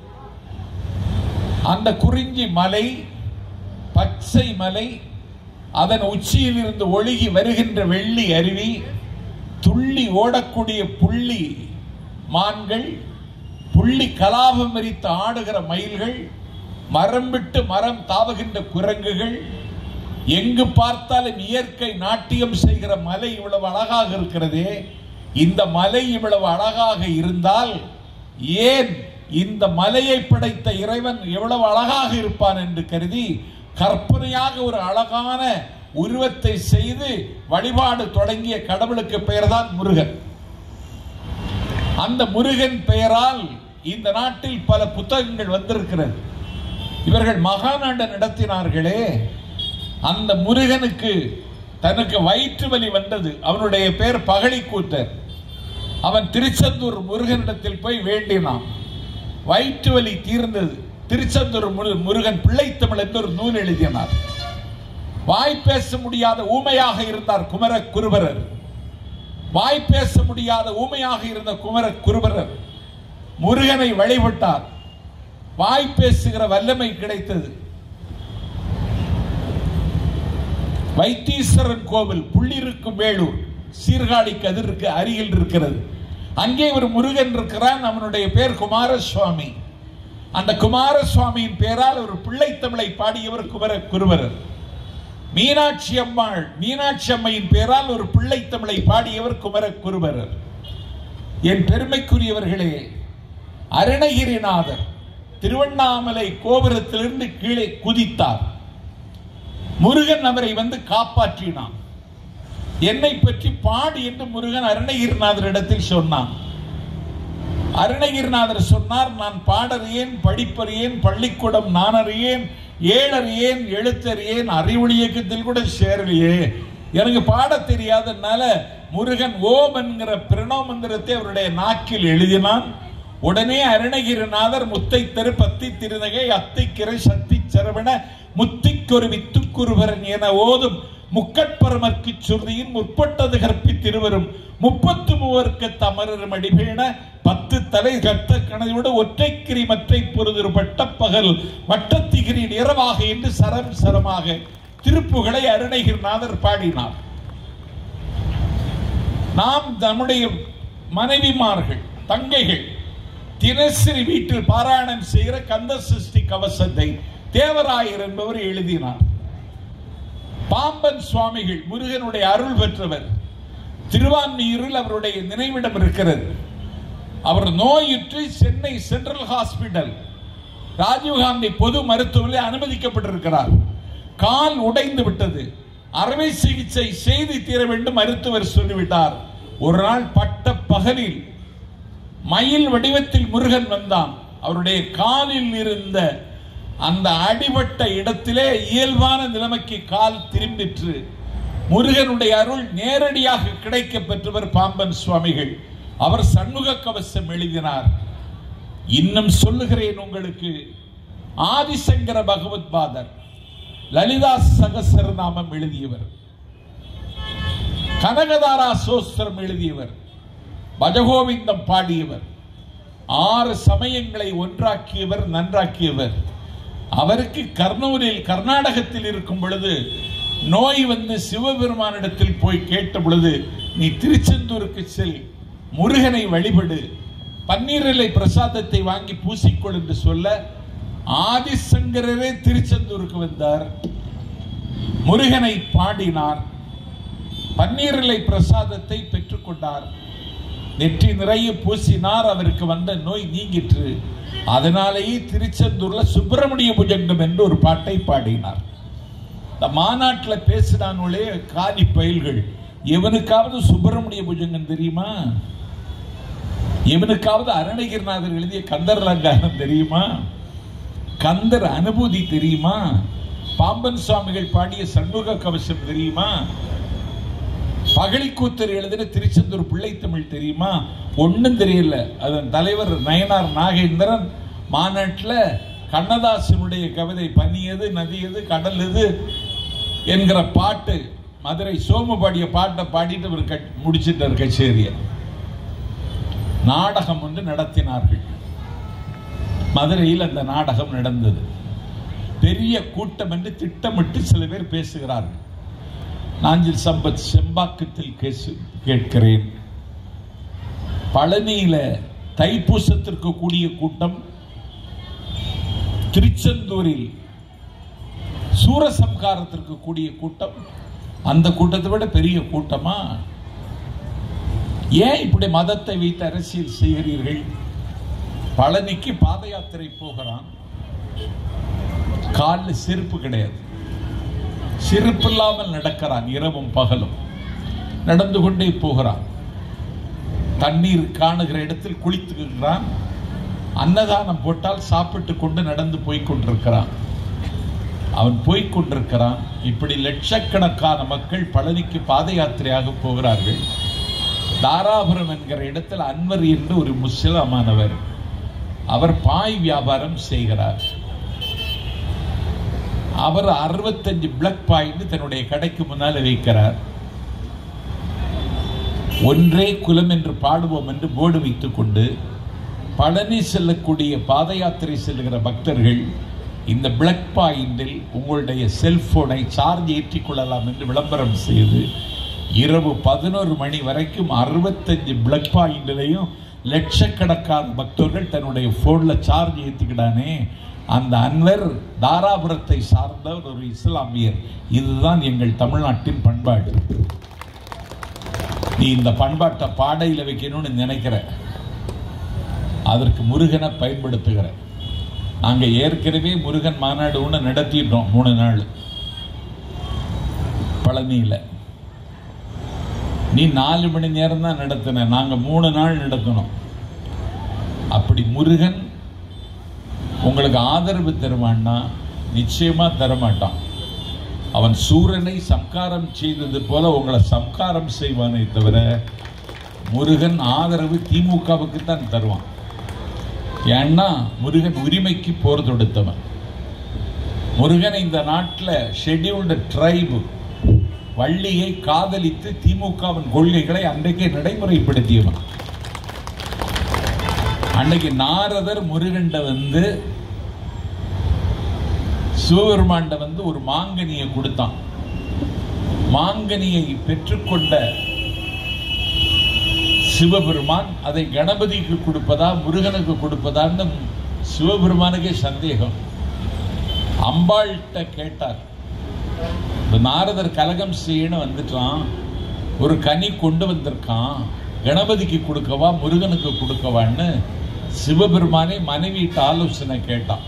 அந்த குறிஞ்சி மலை, பச்சை மலை, அதன் உச்சியில் இருந்து ஒழுகி வருகின்ற வெள்ளி அருவி, துள்ளி ஓடக்கூடிய புள்ளி மான்கள், புள்ளி கலாபம் விரித்து ஆடுகிற மயில்கள், மரம் விட்டு மரம் தாவுகின்ற குரங்குகள், எங்கு பார்த்தாலும் இயற்கை நாட்டியம் செய்கிற மலை இவ்வளவு அழகாக இருக்கிறதே. இந்த மலை இவ்வளவு அழகாக இருந்தால் ஏன் இந்த மலையை படைத்த இறைவன் எவ்வளவு அழகாக இருப்பான் என்று கருதி கற்பனையாக ஒரு அழகான உருவத்தை செய்து வழிபாடு தொடங்கிய கடவுளுக்கு பெயர்தான் முருகன். அந்த முருகன் பெயரால் இந்த நாட்டில் பல புத்தகங்கள் வந்திருக்கிறது. இவர்கள் மகாநாடு நடத்தினார்களே, அந்த முருகனுக்கு தனக்கு வயிற்று வலி வந்தது. அவனுடைய பெயர் பகழிக்கூத்தர். அவன் திருச்செந்தூர் முருகனிடத்தில் போய் வேண்டினான். வயிற்று வலி தீர்ந்தது. திருச்செந்தூர் முருகன் பிள்ளைத்தமிழ் என்று ஒரு நூல் எழுதினார். வாய் பேச முடியாத ஊமையாக இருந்தார் குமரகுருபரர். வாய் பேச முடியாத ஊமையாக இருந்த குமரகுருபரர் முருகனை வழிபட்டார். வாய் பேசுகிற வல்லமை கிடைத்தது. வைத்தீஸ்வரன் கோவில் புள்ளிருக்கும் வேளூர், சீர்காழி கதிருக்கு அருகில் இருக்கிறது. அங்கே ஒரு முருகன் இருக்கிறான். அவனுடைய பேர் குமாரசுவாமி. அந்த குமாரசுவாமியின் பெயரால் ஒரு பிள்ளைத்தமிழை பாடியவர் குமரகுருபரர். மீனாட்சி அம்மையின் பெயரால் ஒரு பிள்ளைத்தமிழை பாடியவர் குமரகுருபரர். என் பெருமைக்குரியவர்களே, அருணகிரிநாதர் திருவண்ணாமலை கோபுரத்திலிருந்து கீழே குதித்தார். முருகன் அவரை வந்து காப்பாற்றினான். என்னை பற்றி பாடு என்று முருகன் அருணகிரிநாதரிடத்தில் சொன்னான். அருணகிரிநாதர் சொன்னார், நான் பாடறியேன், படிப்பறியேன், பள்ளிக்கூடம் நான் அறியேன், ஏழறியேன், எழுத்தறியேன், அறிவொளி இயக்கத்தில் கூட சேரலையே, எனக்கு பாட தெரியாதனால முருகன் ஓம் என்கிற பிரணவ மந்திரத்தை அவருடைய நாக்கில் எழுதினான். உடனே அருணகிரிநாதர் முத்தை தெரு பத்தி திருநகை அத்தைக்கிரை சக்தி சரவண முத்திக்கொரு வித்துக்குருவரன் என ஓதும் முக்கட்பரமர்க்கு சுருதியின் முற்பட்டது கற்பித்திருவரும் 33 தமரரும் அடிபேண 10 தலை கட்ட கணயோடு ஒற்றைக்கிரி மற்றை பொருது பட்டப்பகல் வட்டத்திகிரி நிறமாக என்று சரம் சரமாக திருப்புகளை அருணகிரிநாதர் பாடினார். நாம் நம்முடைய மனைவிமார்கள், தங்கைகள் தினசரி வீட்டில் பாராயணம் செய்கிற கந்த சஷ்டி கவசத்தை தேவராயர் என்பவர் எழுதினார். பாம்பன் சுவாமிகள் முருகனுடைய அருள் பெற்றவர். திருவான்மியூரில் அவருடைய நினைவிடம் இருக்கிறது. அவர் நோயுற்று சென்னை சென்ட்ரல் ஹாஸ்பிட்டல் ராஜீவ்காந்தி பொது மருத்துவமனையில் அனுமதிக்கப்பட்டிருக்கிறார். கால் உடைந்து விட்டது. அறுவை சிகிச்சை செய்து தீர வேண்டும் மருத்துவர் சொல்லிவிட்டார். ஒரு நாள் பட்ட பகலில் மயில் வடிவத்தில் முருகன் வந்தான். அவருடைய காலில் இருந்த அந்த அடிபட்ட இடத்திலே இயல்பான நிலைமைக்கு கால் திரும்பிற்று. முருகனுடைய அருள் நேரடியாக கிடைக்க பெற்றவர் பாம்பன் சுவாமிகள். அவர் சண்முக கவசம் எழுதினார். இன்னும் சொல்லுகிறேன் உங்களுக்கு, ஆதிசங்கர பகவத் பாதர் லலிதா சகசரநாமம் எழுதியவர், கனகதாரா சோஸ்திரம் எழுதியவர், பஜகோவிந்தம் பாடியவர், 6 சமயங்களை ஒன்றாக்கியவர், நன்றாக்கியவர். அவருக்கு கர்னூலில் கர்நாடகத்தில் இருக்கும் பொழுது நோய் வந்து சிவபெருமானிடத்தில் போய் கேட்ட பொழுது, நீ திருச்செந்தூருக்கு செல், முருகனை வழிபடு, பன்னீரிலை பிரசாதத்தை வாங்கி பூசிக்கொள் என்று சொல்ல ஆதிசங்கரரே திருச்செந்தூருக்கு வந்தார். முருகனை பாடினார். பன்னீரிலை பிரசாதத்தை பெற்றுக்கொண்டார். நெற்றி நிறைய பூசினார். அவருக்கு வந்த நோய் நீங்கிற்று. அதனாலேயே திருச்செந்தூர்ல சுப்பிரமணிய புஜங்கம் என்று ஒரு பாட்டை பாடினார். இந்த மாநாட்டில் பேசினானே காலி பயில்கள், எவனுக்காவது சுப்பிரமணிய புஜங்கம் தெரியுமா? எவனுக்காவது அருணகிரிநாதர் எழுதிய கந்தர் அலங்காரம் தெரியுமா? கந்தர் அனுபூதி தெரியுமா? பாம்பன் சுவாமிகள் பாடிய சண்முக கவசம் தெரியுமா? பகழிக்கூத்தர் எழுதின திருச்செந்தூர் பிள்ளைத்தமிழ் தெரியுமா? ஒன்னும் தெரியல. அதன் தலைவர் நயனார் நாகேந்திரன் மாநாட்டில் கண்ணதாசனுடைய கவிதை பனியது நதியது கடல் எது என்கிற பாட்டு, மதுரை சோமு பாடிய பாட்டை பாடிட்டு அவர் முடிச்சிட்டார் கச்சேரிய. நாடகம் ஒன்று நடத்தினார்கள். மதுரையில் அந்த நாடகம் நடந்தது. பெரிய கூட்டம் என்று திட்டமிட்டு சில பேர் பேசுகிறார்கள். நாஞ்சில் சம்பத் செம்பாக்கத்தில் கேட்கிறேன், பழனியில தைப்பூசத்திற்கு கூடிய கூட்டம், திருச்செந்தூரில் சூரசம்காரத்திற்கு கூடிய கூட்டம், அந்த கூட்டத்தை விட பெரிய கூட்டமா? ஏன் இப்படி மதத்தை வைத்து அரசியல் செய்கிறீர்கள்? பழனிக்கு பாத யாத்திரை போகிறான், காலில் செருப்பு கிடையாது, செருப்பு இல்லாமல் நடக்கிறான், இரவும் பகலும் நடந்து கொண்டே போகிறான். தண்ணீர் காணுகிற இடத்தில் குளித்துக்கிறான், அன்னதானம் போட்டால் சாப்பிட்டு கொண்டு நடந்து போய்கொண்டிருக்கிறான். அவன் போய்கொண்டிருக்கிறான். இப்படி லட்சக்கணக்கான மக்கள் பழனிக்கு பாத யாத்திரையாக போகிறார்கள். தாராபுரம் என்கிற இடத்தில் அன்வர் என்று ஒரு முஸ்லிமானவர், அவர் பாய் வியாபாரம் செய்கிறார். அவர் 65 பிளக் பாயிண்ட் தன்னுடைய கடைக்கு முன்னால் வைக்கிறார். ஒன்றே குலம் என்று பாடுவோம் என்று போர்டு வைத்துக் கொண்டு பழனி செல்லக்கூடிய பாத யாத்திரை செல்லுகிற பக்தர்கள் இந்த பிளக் பாயிண்டில் உங்களுடைய செல்போனை சார்ஜ் ஏற்றிக் கொள்ளலாம் என்று விளம்பரம் செய்து இரவு 11 மணி வரைக்கும் 65 பிளக் பாயிண்டிலையும் லட்சக்கணக்கான பக்தர்கள் தன்னுடைய போன்ல சார்ஜ் ஏற்றிக்கிட்டானே, அந்த அன்வர் தாராபுரத்தை சார்ந்தவர், ஒரு இஸ்லாமியர். இதுதான் எங்கள் தமிழ்நாட்டின் பண்பாடு. நீ இந்த பண்பாட்டை பாடையில் வைக்கணும்னு நினைக்கிற, அதற்கு முருகனை பயன்படுத்துகிற. நாங்க ஏற்கனவே முருகன் மாநாடு ஒன்று நடத்திட்டோம், 3 நாள் பழனியில். நீ 4 மணி நேரம் தான் நடத்தின, நாங்க 3 நாள் நடத்தினோம். அப்படி முருகன் உங்களுக்கு ஆதரவு தருவான்னா நிச்சயமா தரமாட்டான். அவன் சூரனை சம்காரம் செய்தது போல உங்களை சம்காரம் செய்வானே தவிர முருகன் ஆதரவு திமுகவுக்கு தான் தருவான். ஏன்னா முருகன் உரிமைக்கு போர் தொடுத்தவன். முருகன் இந்த நாட்டில் ஷெட்யூல்டு ட்ரைபு வள்ளியை காதலித்து திமுகவின் கொள்கைகளை அன்றைக்கே நடைமுறைப்படுத்தியவன். அன்னைக்கு நாரதர் முருகண்ட வந்து சிவபெருமாண்ட வந்து ஒரு மாங்கனியை கொடுத்தான். மாங்கனியை பெற்றுக்கொண்ட சிவபெருமான் அதை கணபதிக்கு கொடுப்பதா முருகனுக்கு கொடுப்பதான்னு சிவபெருமானுக்கே சந்தேகம். அம்பாள்கிட்ட கேட்டார். நாரதர் கலகம் செய்யணும் வந்துட்டான், ஒரு கனி கொண்டு வந்திருக்கான், கணபதிக்கு கொடுக்கவா முருகனுக்கு கொடுக்கவான்னு சிவபெருமானை மனைவிட்டு ஆலோசனை கேட்டான்.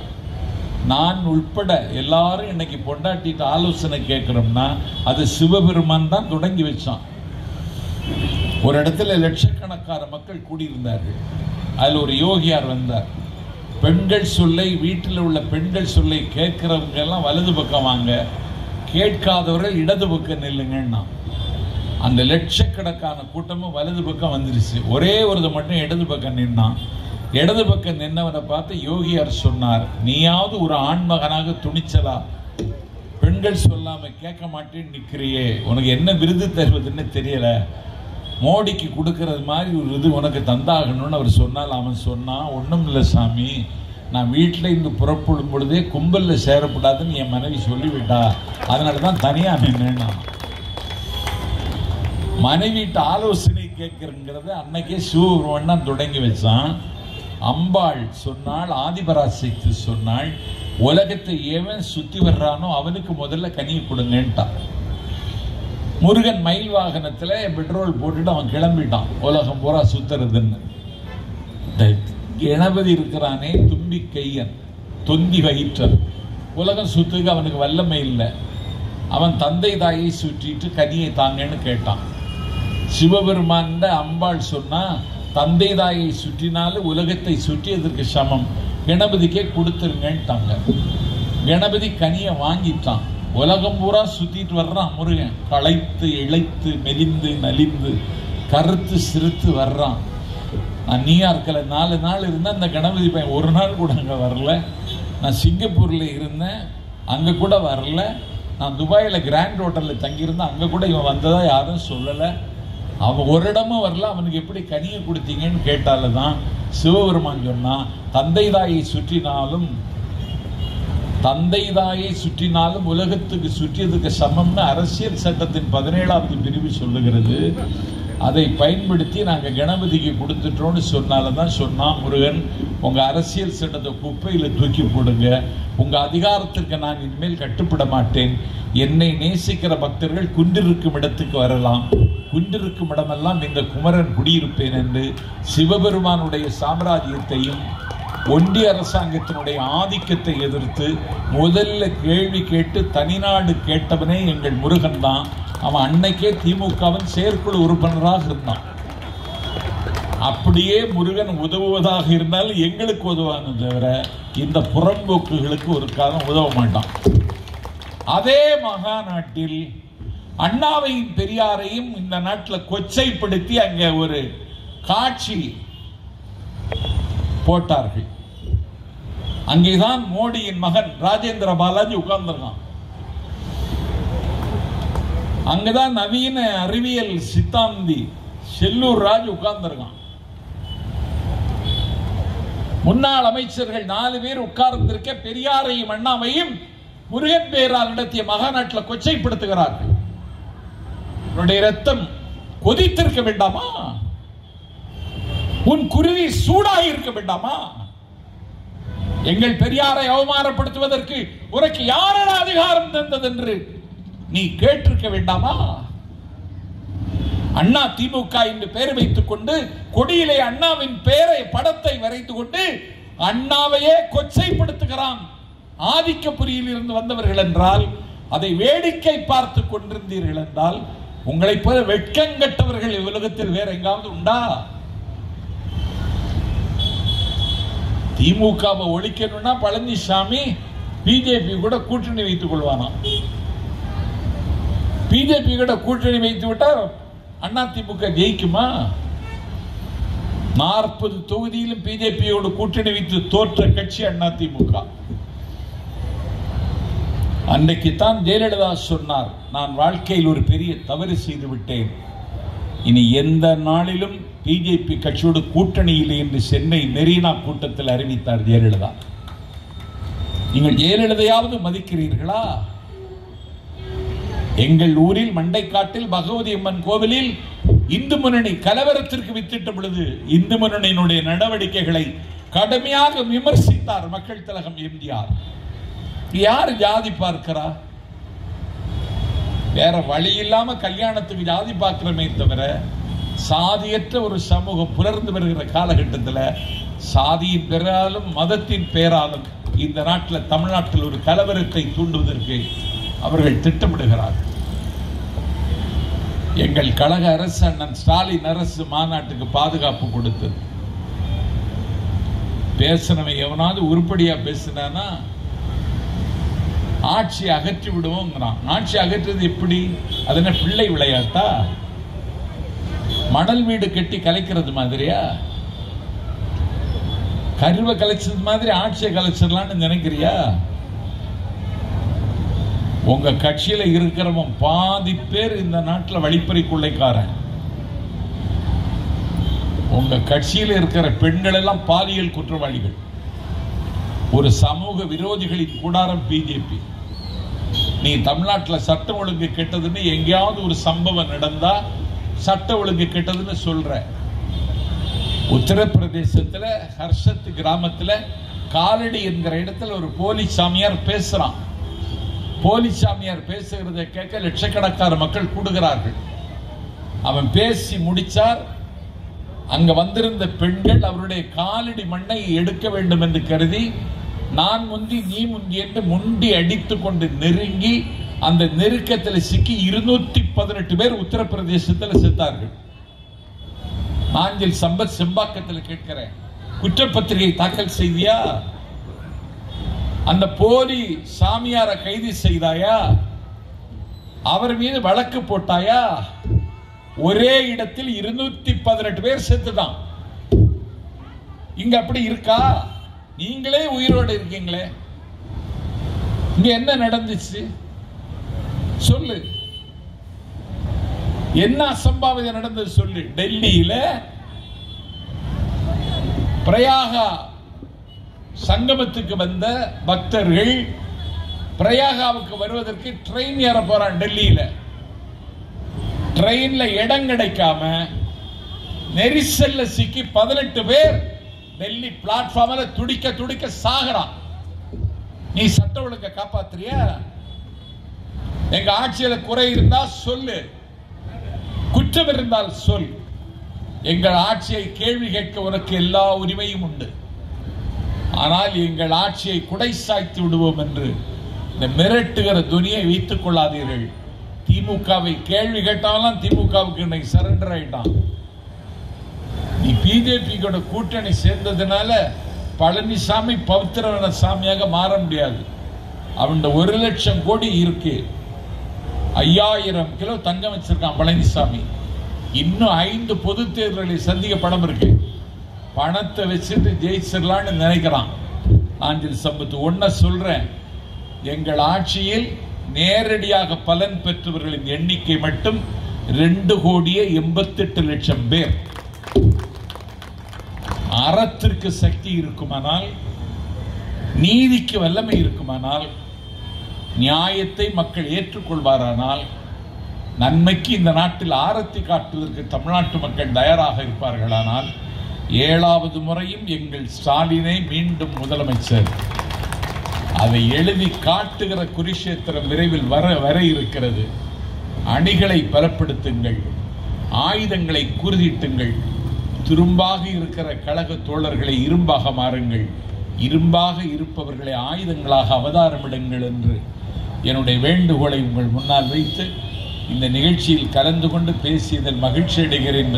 நான் உள்பட எல்லாரும் இன்னைக்கு பொண்டாட்டிட்டு ஆலோசனை கேட்கிறோம்னா அது சிவபெருமான் தான் தொடங்கி வச்சான். ஒரு இடத்துல லட்சக்கணக்கான மக்கள் கூடியிருந்தார்கள். அதில் ஒரு யோகியார் வந்தார். பெண்கள் சொல்லை, வீட்டில் உள்ள பெண்கள் சொல்லை கேட்கிறவங்க எல்லாம் வலது பக்கம் வாங்க, கேட்காதவர்கள் இடது பக்கம் நில்லுங்கன்னா. அந்த லட்சக்கணக்கான கூட்டமும் வலது பக்கம் வந்துருச்சு. ஒரே ஒரு மட்டும் இடது பக்கம் நின்னான். இடது பக்கம் நின்னவனை பார்த்து யோகியார் சொன்னார், நீயாவது ஒரு ஆண்மகனாக துணிச்சலா பெண்கள் சொல்லாம கேட்க மாட்டேன்னு நிற்கிறியே, உனக்கு என்ன விருது தருவதுன்னு தெரியல, மோடிக்கு கொடுக்கறது மாதிரி ஒரு இது உனக்கு தந்தாகணும்னு அவர் சொன்னால். அவன் சொன்னான், ஒன்றும் இல்லை சாமி, நான் வீட்டில் இருந்து புறப்படும் பொழுதே கும்பலில் சேரக்கூடாதுன்னு என் மனைவி சொல்லிவிட்டா, அதனால தான் தனியாக நின்னா. மனைவிட்டு ஆலோசனை கேட்கிறங்கிறத அன்னைக்கே சிவபெருமான் தொடங்கி வச்சான். அம்பாள் சொன்னாள், ஆதிபராசக்தி சொன்னாள், உலகத்தை ஏவன் சுத்தி வர்றானோ அவனுக்கு முதல்ல கனியை கொடுங்கன்ட்டான். முருகன் மயில் வாகனத்தில் பெட்ரோல் போட்டுட்டு அவன் கிளம்பிட்டான் உலகம் பூரா சுத்துறதுன்னு. கணபதி இருக்கிறானே தும்பி கையன், தொந்தி வயிற்றன், உலகம் சுத்துக்கு அவனுக்கு வல்லமை இல்லை. அவன் தந்தை தாயை சுற்றிட்டு கனியை தாங்கன்னு கேட்டான். சிவபெருமான் அம்பாள் சொன்னா, தந்தை தாயை சுற்றினாலும் உலகத்தை சுற்றியதற்கு சமம், கணபதிக்கே கொடுத்துருங்கன்ட்டாங்க. கணபதி கனியை வாங்கிட்டான். உலகம் பூரா சுத்திட்டு வர்றான் முருகன், களைத்து இழைத்து மெலிந்து நலிந்து கருத்து சிறுத்து வர்றான். நான் நியூயார்க்கில் 4 நாள் இருந்தா அந்த கணபதி பையன் ஒரு நாள் கூட அங்கே வரல. நான் சிங்கப்பூரில் இருந்தேன், அங்கே கூட வரல. நான் துபாயில் கிராண்ட் ஹோட்டலில் தங்கியிருந்தேன், அங்கே கூட இவன் வந்ததா யாரும் சொல்லலை. அவன் ஒரு இடமும் வரல, அவனுக்கு எப்படி கனியை கொடுத்தீங்கன்னு கேட்டால தான் சிவபெருமான் சொன்னான், தந்தை தாயை சுற்றினாலும் உலகத்துக்கு சுற்றியதுக்கு சமம்னு அரசியல் சட்டத்தின் 17வது பிரிவு சொல்லுகிறது. அதை பயன்படுத்தி நாங்கள் கணபதிக்கு கொடுத்துட்டோம்னு சொன்னால்தான் சொன்னான் முருகன், உங்கள் அரசியல் சட்டத்தை குப்பையில் தூக்கி போடுங்க, உங்கள் அதிகாரத்திற்கு நான் இனிமேல் கட்டுப்பட மாட்டேன். என்னை நேசிக்கிற பக்தர்கள் குன்றிருக்கும் இடத்துக்கு வரலாம், குன்றிருக்கும் இடமெல்லாம் இந்த குமரன் குடியிருப்பேன் என்று சிவபெருமானுடைய சாம்ராஜ்யத்தையும் ஒன்றிய அரசாங்கத்தினுடைய ஆதிக்கத்தை எதிர்த்து முதல்ல கேள்வி கேட்டு தனிநாடு கேட்டவனே எங்கள் முருகன் தான். அவன் அன்னைக்கே திமுகவின் செயற்குழு உறுப்பினராக இருந்தான். அப்படியே முருகன் உதவுவதாக இருந்தால் எங்களுக்கு உதவானு தவிர இந்த புறம்போக்குகளுக்கு ஒரு காலம் உதவ மாட்டான். அதே மகாநாட்டில் அண்ணாவையும் பெரியாரையும் இந்த நாட்டில் கொச்சைப்படுத்தி அங்கே ஒரு காட்சி போட்டார்கள். அங்கேதான் மோடியின் மகன் ராஜேந்திர பாலாஜி உட்கார்ந்திருக்கான். அங்கதான் நவீன அறிவியல் சித்தாந்தி செல்லூர் ராஜ் உட்கார்ந்திருக்கான். முன்னாள் அமைச்சர்கள் 4 பேர் உட்கார்ந்திருக்க பெரியாரையும் அண்ணாவையும் முருகன் பேரால் நடத்திய மகாநாட்டில் கொச்சைப்படுத்துகிறார்கள். உன்னுடைய ரத்தம் கொதித்திருக்க வேண்டாமா? உன் குருதி சூடாக இருக்க வேண்டாமா? எங்கள் பெரியாரை அவமானப்படுத்துவதற்கு உனக்கு யாரட அதிகாரம் தந்தது என்று நீ கேட்டிருக்க வேண்டாமா? அண்ணா திமுக என்று பெயர் வைத்துக் கொண்டு கொடியிலே அண்ணாவின் பெயரை படத்தை வரைந்து கொண்டு அண்ணாவையே கொச்சைப்படுத்துகிறான். ஆதிக்கபுரியில் இருந்து வந்தவர்கள் என்றால் அதை வேடிக்கை பார்த்து கொண்டிருந்தீர்கள் என்றால் உங்களைப் போல வெட்கங்கட்டவர்கள் உலகத்தில் வேற எங்காவது உண்டா? திமுகவை ஒழிக்கணும்னா பழனிசாமி பிஜேபி கூட கூட்டணி வைத்துக் கொள்வானா? பிஜேபி கூட கூட்டணி வைத்து விட்டா அண்ணா திமுக ஜெயிக்குமா? 40 தொகுதியிலும் பிஜேபியோடு கூட்டணி வைத்து தோற்ற கட்சி அண்ணா திமுக. அன்றைக்குத்தான் ஜெயலலிதா சொன்னார், நான் வாழ்க்கையில் ஒரு பெரிய தவறு செய்து விட்டேன், இனி எந்த நாளிலும் பிஜேபி கட்சியோடு கூட்டணியில் என்று சென்னை மெரினா கூட்டத்தில் அறிவித்தார் ஜெயலலிதா. நீங்கள் ஜெயலலிதையாவது மதிக்கிறீர்களா? எங்கள் ஊரில் மண்டைக்காட்டில் பகவதி அம்மன் கோவிலில் இந்து முன்னணி கலவரத்திற்கு வித்திட்ட பொழுது இந்து முன்னணியினுடைய நடவடிக்கைகளை கடுமையாக விமர்சித்தார் மக்கள் திலகம் எம்ஜிஆர். யார் ஜாதி பார்க்கிறா? வேற வழி இல்லாம கல்யாணத்துக்கு ஜாதி பார்க்கிறமே தவிர சாதியற்ற ஒரு சமூகம் புலர்ந்து வருகிற காலகட்டத்தில் சாதியின் பெயராலும் மதத்தின் பெயராலும் இந்த நாட்டில் தமிழ்நாட்டில் ஒரு கலவரத்தை தூண்டுவதற்கு அவர்கள் திட்டமிடுகிறார்கள். எங்கள் கழக அரசு அண்ணன் ஸ்டாலின் அரசு மாநாட்டுக்கு பாதுகாப்பு கொடுத்தது. பேசினவன் எவனாவது உருப்படியா பேசினானா ஆட்சி அகற்றி விடுவோங்கிறான். ஆட்சி அகற்றுறது எப்படி? அது என்ன பிள்ளை விளையாட்டா? மணல் வீடு கட்டி கலைக்கிறது மாதிரியா? கருவை கலைச்சது மாதிரி ஆட்சியை கலைச்சிடலான்னு நினைக்கிறியா? உங்க கட்சியில இருக்கிறவன் பாதி பேர் இந்த நாட்டில் வழிப்பறி கொள்ளைக்காரன். உங்க கட்சியில் இருக்கிற பெண்கள் எல்லாம் பாலியல் குற்றவாளிகள். ஒரு சமூக விரோதிகளின் கூடாரம் பிஜேபி. நீ தமிழ்நாட்டில் சட்ட ஒழுங்கு கெட்டதுன்னு எங்கேயாவது ஒரு சம்பவம் நடந்தா சட்ட ஒழுங்கு கெட்டதுன்னு சொல்ற. உத்தரப்பிரதேசத்தில் ஹர்ஷத் கிராமத்தில் காலடி என்கிற இடத்துல ஒரு போலி சாமியார் பேசுறான். போலி சாமியார் பேசுகிறத கேட்க லட்சக்கணக்கான மக்கள் கூடுகிறார்கள். அவன் பேசி முடிச்சார். அங்க வந்திருந்த பெண்கள் அவருடைய காலடி மண்ணை எடுக்க வேண்டும் என்று கருதி நான் முந்தி நீ முந்தி என்று முண்டி அடித்துக் கொண்டு நெருங்கி அந்த நெருக்கத்தில் சிக்கி 218 பேர் உத்தரப்பிரதேசத்தில் செத்தார்கள். நாஞ்சில் சம்பத் செம்பாக்கத்தில் கேட்கிறேன், குற்றப்பத்திரிகை தாக்கல் செய்தியா? அந்த போலி சாமியாரை கைது செய்தாயா? அவர் மீது வழக்கு போட்டாயா? ஒரே இடத்தில் 218 பேர் செத்துட்டான். இங்க அப்படி இருக்கா? நீங்களே உயிரோடு இருக்கீங்களே. இங்க என்ன நடந்துச்சு சொல்லு, என்ன அசம்பாவிதம் நடந்தது சொல்லு. டெல்லியில பிரயாகா சங்கமத்துக்கு வந்த பக்தர்கள் பிரயாகாவுக்கு வருவதற்கு ட்ரெயின் ஏற போறான். டெல்லியில ட்ரெயின்ல இடம் கிடைக்காம நெரிசல்ல சிக்கி 18 பேர் டெல்லி பிளாட்ஃபார்ம்ல துடிக்க துடிக்க சாகறான். நீ சட்ட ஒழுங்க காப்பாத்துறியா? எங்க ஆட்சியில குறை இருந்தா சொல்லு, குற்றம் இருந்தால் சொல். எங்கள் ஆட்சியை கேள்வி கேட்க உனக்கு எல்லா உரிமையும் உண்டு. ஆனால் எங்கள் ஆட்சியை குடை சாய்த்து விடுவோம் என்று இந்த மிரட்டுகிற துணியை வைத்துக் கொள்ளாதீர்கள். திமுகவை கேள்வி கேட்டாலும் திமுகவுக்கு இன்னைக்கு சரண்டர் ஆயிட்டான். நீ பிஜேபி கூட கூட்டணி சேர்ந்ததுனால பழனிசாமி பவித்திரவன சாமியாக மாற முடியாது. அவன் 1 லட்சம் கோடி இருக்கு, 5000 கிலோ தங்கம் வச்சிருக்கான் பழனிசாமி. இன்னும் 5 பொது தேர்தலை சந்திக்க படம் இருக்கு. பணத்தை வச்சுட்டு ஜெயிச்சிடலான்னு நினைக்கிறான். ஆஞ்சல் சம்பத்து ஒன்ன சொல்றேன், எங்கள் ஆட்சியில் நேரடியாக பலன் பெற்றவர்களின் எண்ணிக்கை மட்டும் 2,88,00,000 பேர். அறத்திற்கு சக்தி இருக்குமானால், நீதிக்கு வல்லமை இருக்குமானால், நியாயத்தை மக்கள் ஏற்றுக்கொள்வாரானால், நன்மைக்கு இந்த நாட்டில் ஆரத்தி காட்டுவதற்கு தமிழ்நாட்டு மக்கள் தயாராக இருப்பார்களானால் 7வது முறையும் எங்கள் ஸ்டாலினை மீண்டும் முதலமைச்சர். அதை எழுதி காட்டுகிற குருஷேத்திரம் விரைவில் வர இருக்கிறது. அணிகளை பலப்படுத்துங்கள், ஆயுதங்களை கூர்தீட்டுங்கள். துரும்பாக இருக்கிற கழக தோழர்களை இரும்பாக மாறுங்கள், இரும்பாக இருப்பவர்களை ஆயுதங்களாக அவதாரமிடுங்கள் என்று என்னுடைய வேண்டுகோளை உங்கள் முன்னால் வைத்து இந்த நிகழ்ச்சியில் கலந்து கொண்டு பேசியதில் மகிழ்ச்சி அடைகிறேன்.